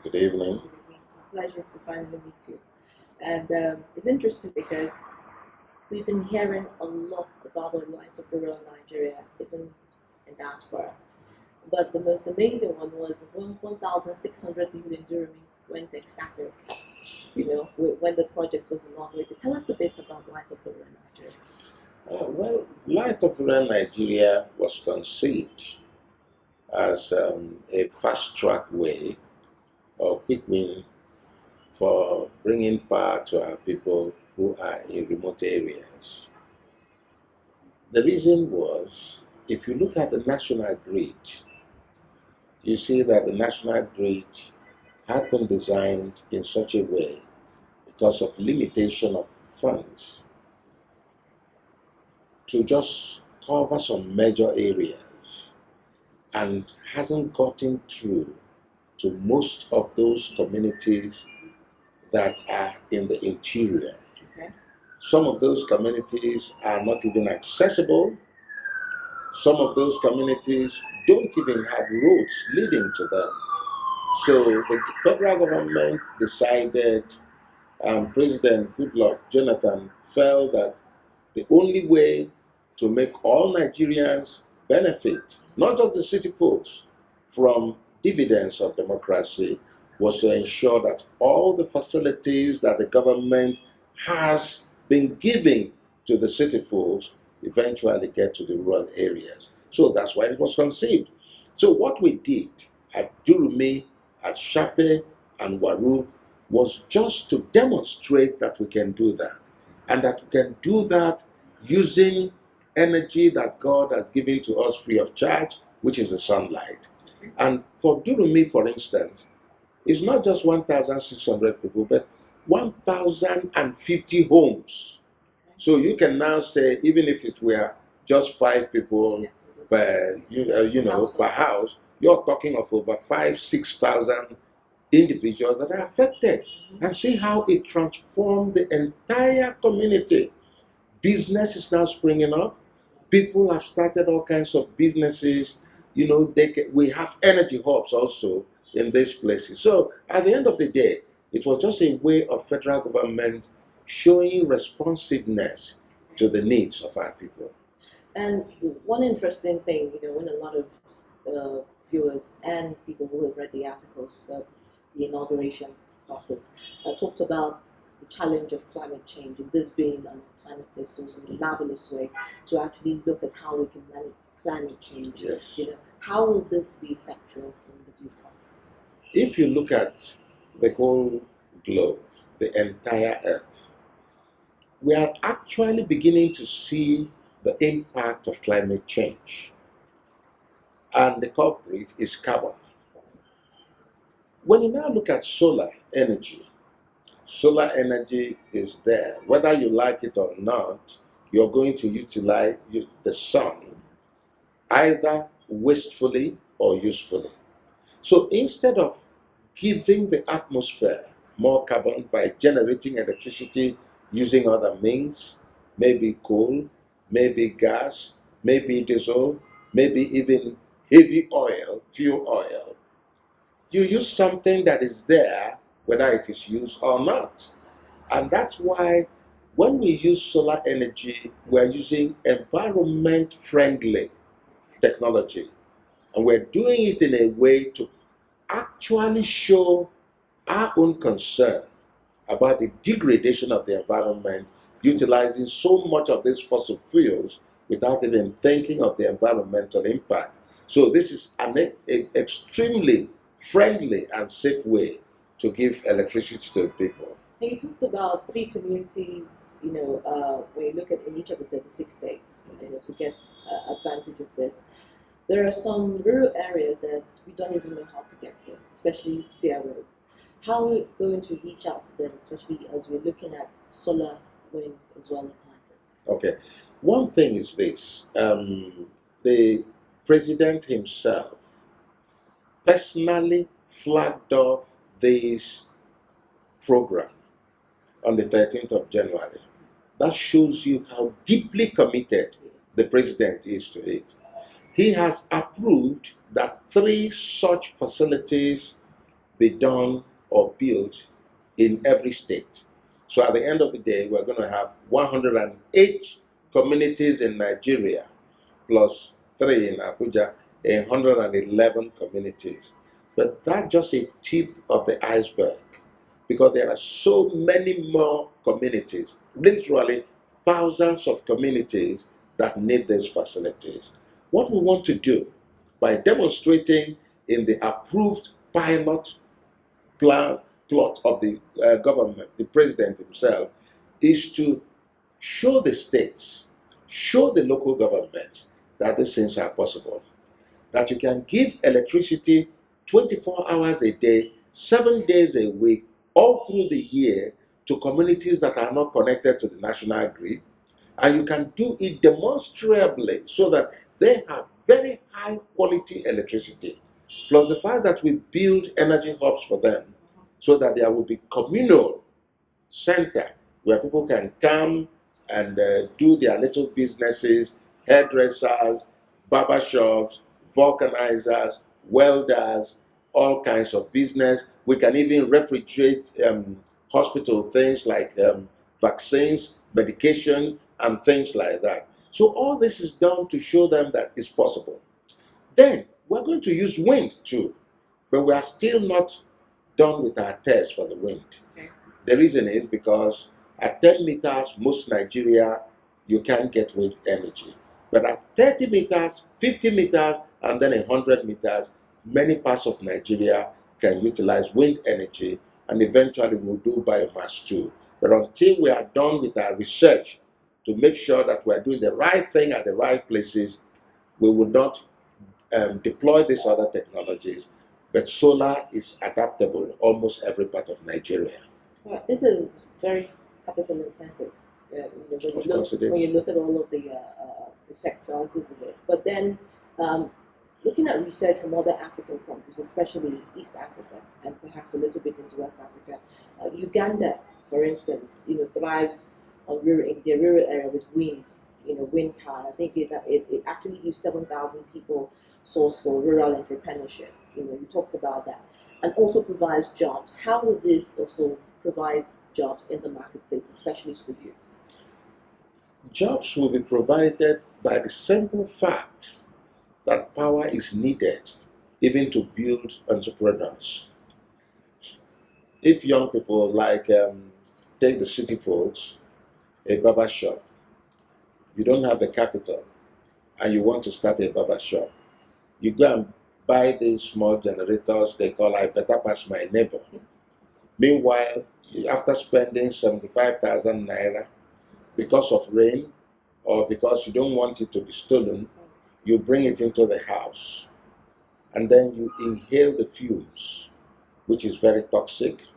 Good evening. Pleasure to finally meet you. And it's interesting because we've been hearing a lot about the light of rural Nigeria, even in diaspora. But the most amazing one was when 1,600 people in Durham went ecstatic, when the project was inaugurated. Tell us a bit about Light of Rural Nigeria. Well, Light of Rural Nigeria was conceived as a fast track way or quick win for bringing power to our people who are in remote areas. The reason was, if you look at the national grid, you see that the national grid had been designed in such a way because of limitation of funds to just cover some major areas and hasn't gotten through to most of those communities that are in the interior. Okay. Some of those communities are not even accessible. Some of those communities don't even have roads leading to them. So the federal government decided, President Goodluck Jonathan felt that the only way to make all Nigerians benefit, not just the city folks, from dividends of democracy, was to ensure that all the facilities that the government has been giving to the city folks eventually get to the rural areas. So that's why it was conceived. So what we did at Durumi, at Shape, and Waru was just to demonstrate that we can do that. And that we can do that using energy that God has given to us free of charge, which is the sunlight. And for Durumi, for instance, it's not just 1,600 people, but 1,050 homes. So you can now say, even if it were just 5 people per house, you're talking of over 6,000 individuals that are affected. And see how it transformed the entire community. Business is now springing up. People have started all kinds of businesses. We have energy hubs also in these places. So at the end of the day, it was just a way of federal government showing responsiveness to the needs of our people. And one interesting thing, when a lot of viewers and people who have read the articles of the inauguration process talked about the challenge of climate change and this being an alternative source in a marvelous way to actually look at how we can manage climate change. Yes. How will this be effectual in the due process? If you look at the whole globe, the entire earth, we are actually beginning to see the impact of climate change. And the culprit is carbon. When you now look at solar energy is there. Whether you like it or not, you're going to utilize the sun either wastefully or usefully. So instead of giving the atmosphere more carbon by generating electricity using other means, maybe coal, maybe gas, maybe diesel, maybe even heavy oil, fuel oil, you use something that is there, whether it is used or not. And that's why when we use solar energy, we're using environment friendly technology. And we're doing it in a way to actually show our own concern about the degradation of the environment, utilizing so much of these fossil fuels without even thinking of the environmental impact. So this is an extremely friendly and safe way to give electricity to people. And you talked about three communities, when you look at in each of the 36 states, to get advantage of this. There are some rural areas that we don't even know how to get to, especially via road. How are we going to reach out to them, especially as we're looking at solar, wind, as well as hydro? Okay. One thing is this. The president himself personally flagged off this program on the 13th of January. That shows you how deeply committed the president is to it. He has approved that 3 such facilities be done or built in every state. So at the end of the day, we're going to have 108 communities in Nigeria, plus 3 in Abuja, 111 communities. But that's just a tip of the iceberg, because there are so many more communities, literally thousands of communities that need these facilities. What we want to do by demonstrating in the approved pilot plan plot of the government, the president himself, is to show the states, show the local governments that these things are possible. That you can give electricity 24 hours a day, 7 days a week, all through the year to communities that are not connected to the national grid. And you can do it demonstrably so that they have very high quality electricity. Plus the fact that we build energy hubs for them so that there will be communal center where people can come and do their little businesses, hairdressers, barber shops, vulcanizers, welders, all kinds of business. We can even refrigerate hospital things like vaccines, medication, and things like that. So all this is done to show them that it's possible. Then we're going to use wind too, but we are still not done with our test for the wind. Okay. The reason is because at 10 meters, most Nigeria, you can't get wind energy. But at 30 meters, 50 meters, and then 100 meters, many parts of Nigeria can utilize wind energy, and eventually we'll do biomass too. But until we are done with our research to make sure that we're doing the right thing at the right places, we will not deploy these other technologies. But solar is adaptable in almost every part of Nigeria. Well, this is very capital intensive. Of course it is. When you look at all of the effectualities of it. But then, looking at research from other African countries, especially East Africa and perhaps a little bit into West Africa, Uganda, for instance, thrives on in the rural area with wind, wind power. I think it actually gives 7,000 people source for rural entrepreneurship. You talked about that, and also provides jobs. How will this also provide jobs in the marketplace, especially to the youths? Jobs will be provided by the simple fact that power is needed even to build entrepreneurs. If young people take the city folks, a barber shop, you don't have the capital and you want to start a barber shop, you go and buy these small generators they call I better pass my neighbor. Meanwhile, after spending 75,000 naira because of rain or because you don't want it to be stolen, you bring it into the house and then you inhale the fumes, which is very toxic.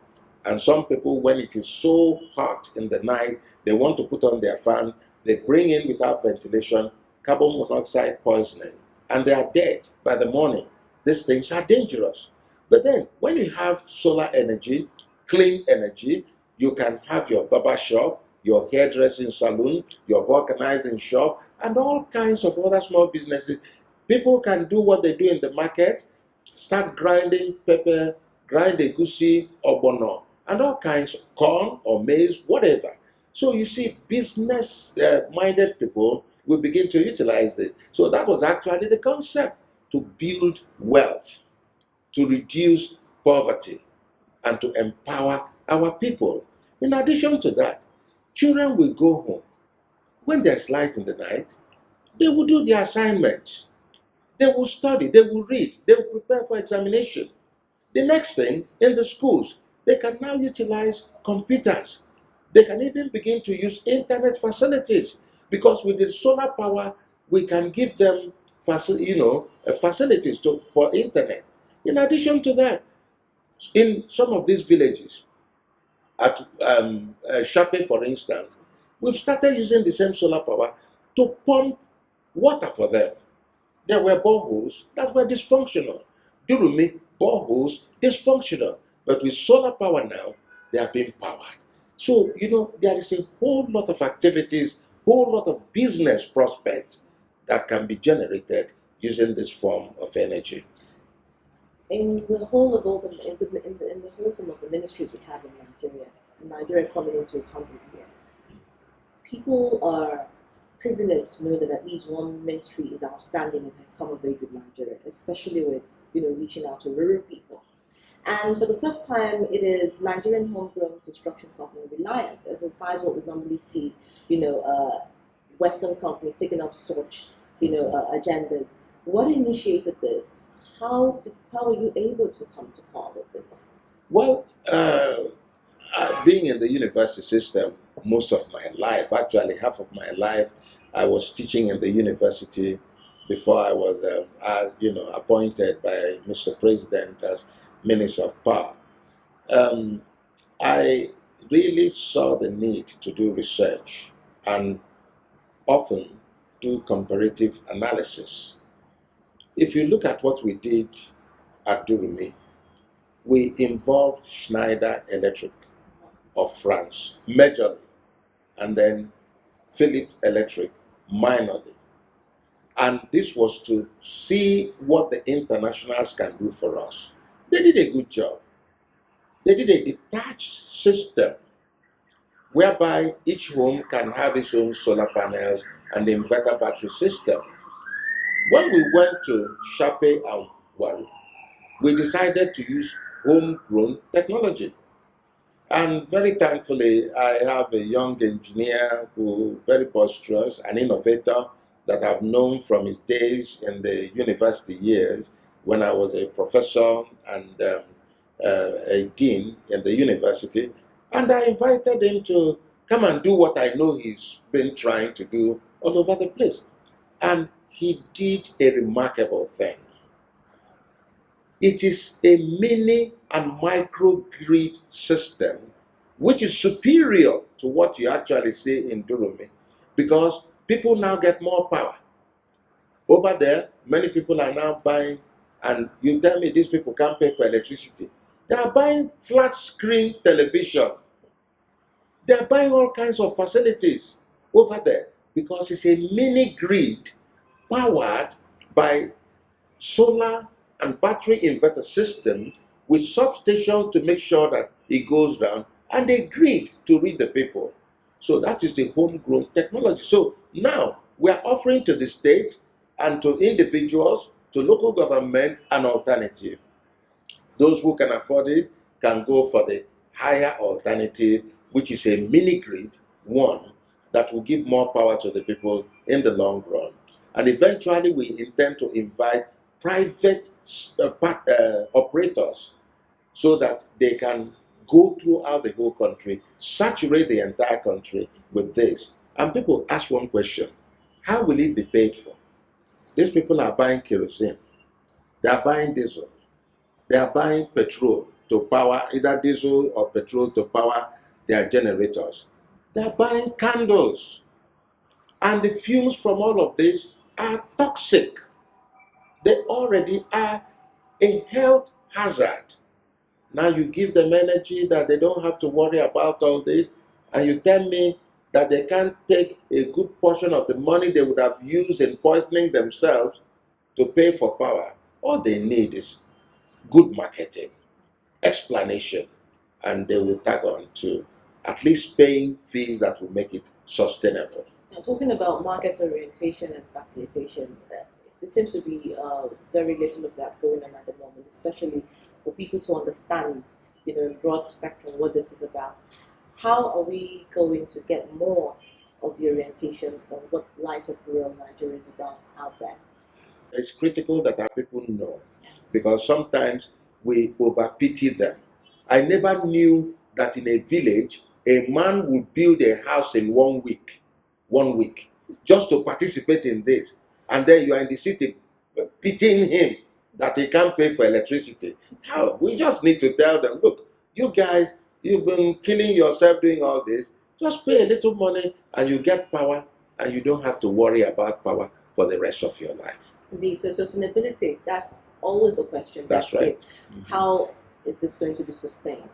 And some people, when it is so hot in the night, they want to put on their fan, they bring in without ventilation carbon monoxide poisoning, and they are dead by the morning. These things are dangerous. But then, when you have solar energy, clean energy, you can have your barber shop, your hairdressing salon, your vulcanizing shop, and all kinds of other small businesses. People can do what they do in the market, start grinding pepper, grind egusi, ogbono, and all kinds of corn or maize, whatever. So you see, business-minded people will begin to utilize it. So that was actually the concept, to build wealth, to reduce poverty, and to empower our people. In addition to that, children will go home. When there's light in the night, they will do their assignments. They will study, they will read, they will prepare for examination. The next thing, in the schools, they can now utilize computers. They can even begin to use internet facilities, because with the solar power, we can give them facilities for internet. In addition to that, in some of these villages, at Shape, for instance, we've started using the same solar power to pump water for them. There were boreholes that were dysfunctional. Durumi, boreholes, dysfunctional. But with solar power now, they are being powered. So, there is a whole lot of activities, whole lot of business prospects that can be generated using this form of energy. in the whole of all the in the whole sum of the ministries we have in Nigeria coming into its 100th year, people are privileged to know that at least one ministry is outstanding and has come of age with Nigeria, especially with reaching out to rural people. And for the first time, it is Nigerian homegrown construction company Reliant, as aside what we normally see, Western companies taking up such, agendas. What initiated this? How were you able to come to part of this? Well, being in the university system most of my life, actually half of my life, I was teaching in the university before I was, appointed by Mr. President as Minister of Power. Um, I really saw the need to do research and often do comparative analysis. If you look at what we did at Durumi, we involved Schneider Electric of France majorly, and then Philips Electric minorly. And this was to see what the internationals can do for us. They did a good job. They did a detached system whereby each home can have its own solar panels and the inverter battery system. When we went to Shape and Wari, we decided to use homegrown technology. And very thankfully, I have a young engineer who very boisterous, an innovator that I've known from his days in the university years when I was a professor and a dean in the university. And I invited him to come and do what I know he's been trying to do all over the place. And he did a remarkable thing. It is a mini and microgrid system which is superior to what you actually see in Durumi, because people now get more power. Over there, many people are now buying, and you tell me these people can't pay for electricity. They are buying flat screen television. They are buying all kinds of facilities over there because it's a mini grid powered by solar and battery inverter system with substation to make sure that it goes down, and a grid to read the people. So that is the homegrown technology. So now we are offering to the state and to individuals, to local government, an alternative. Those who can afford it can go for the higher alternative, which is a mini grid, one that will give more power to the people in the long run. And eventually, we intend to invite private operators so that they can go throughout the whole country, saturate the entire country with this. And people ask one question: how will it be paid for? These people are buying kerosene, they are buying diesel, they are buying petrol to power, either diesel or petrol to power their generators. They are buying candles. And the fumes from all of this are toxic. They already are a health hazard. Now you give them energy that they don't have to worry about all this, and you tell me that they can't take a good portion of the money they would have used in poisoning themselves to pay for power. All they need is good marketing, explanation, and they will tag on to at least paying fees that will make it sustainable. Now, talking about market orientation and facilitation, there seems to be very little of that going on at the moment, especially for people to understand, in broad spectrum, what this is about. How are we going to get more of the orientation on what Light of Rural Nigeria is about out there? It's critical that our people know, because sometimes we over pity them. I never knew that in a village a man would build a house in 1 week, just to participate in this, and then you are in the city pitying him that he can't pay for electricity. How? We just need to tell them, look, you guys, you've been killing yourself doing all this. Just pay a little money and you get power, and you don't have to worry about power for the rest of your life. Indeed, so sustainability, that's always the question. That's right. How is this going to be sustained?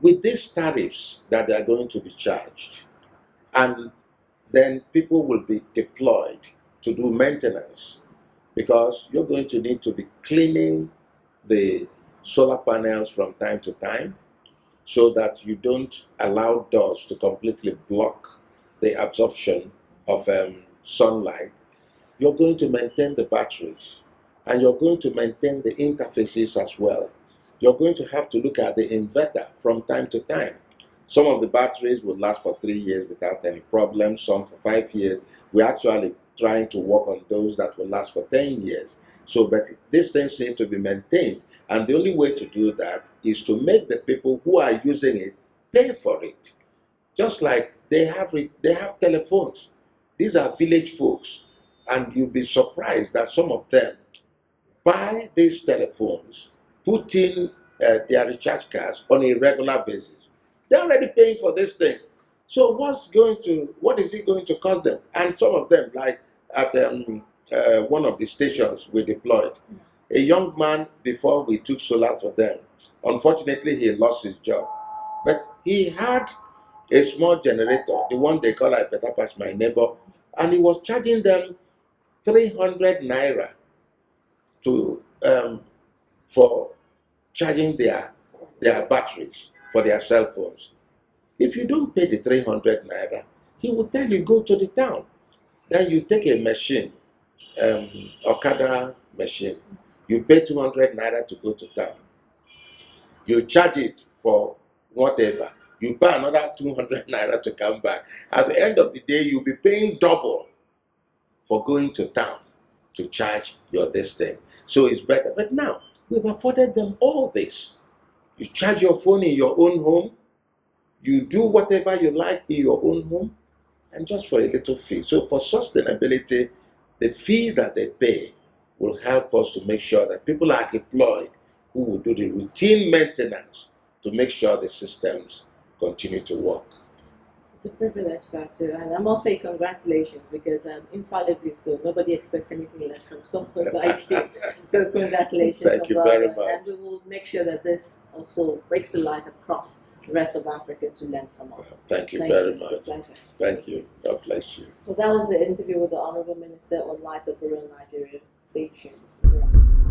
With these tariffs that they are going to be charged, and then people will be deployed to do maintenance, because you're going to need to be cleaning the solar panels from time to time, so that you don't allow doors to completely block the absorption of sunlight. You're going to maintain the batteries, and you're going to maintain the interfaces as well. You're going to have to look at the inverter from time to time. Some of the batteries will last for 3 years without any problem, some for 5 years. We're actually trying to work on those that will last for 10 years. So, but these things need to be maintained. And the only way to do that is to make the people who are using it pay for it. Just like they have telephones. These are village folks. And you'll be surprised that some of them buy these telephones, put in their recharge cards on a regular basis. They're already paying for these things. So what is it going to cost them? And some of them, like at one of the stations we deployed, a young man, before we took solar for them, unfortunately he lost his job. But he had a small generator, the one they call I Better Pass My Neighbor, and he was charging them 300 naira to for charging their batteries for their cell phones. If you don't pay the 300 naira, he will tell you go to the town. Then you take a machine, Okada machine. You pay 200 naira to go to town. You charge it for whatever. You pay another 200 naira to come back. At the end of the day, you'll be paying double for going to town to charge your this thing. So it's better. But now, we've afforded them all this. You charge your phone in your own home. You do whatever you like in your own home, and just for a little fee. So for sustainability, the fee that they pay will help us to make sure that people are deployed who will do the routine maintenance to make sure the systems continue to work. It's a privilege, sir, too. And I must say congratulations, because infallibly so. Nobody expects anything less from someone like you. So congratulations. Thank you very much. And we will make sure that this also breaks the light across the rest of Africa to learn from us. Thank you very much. It's a pleasure. Thank you. God bless you. So that was the interview with the Honourable Minister on Light of Rural Nigeria. Stay tuned.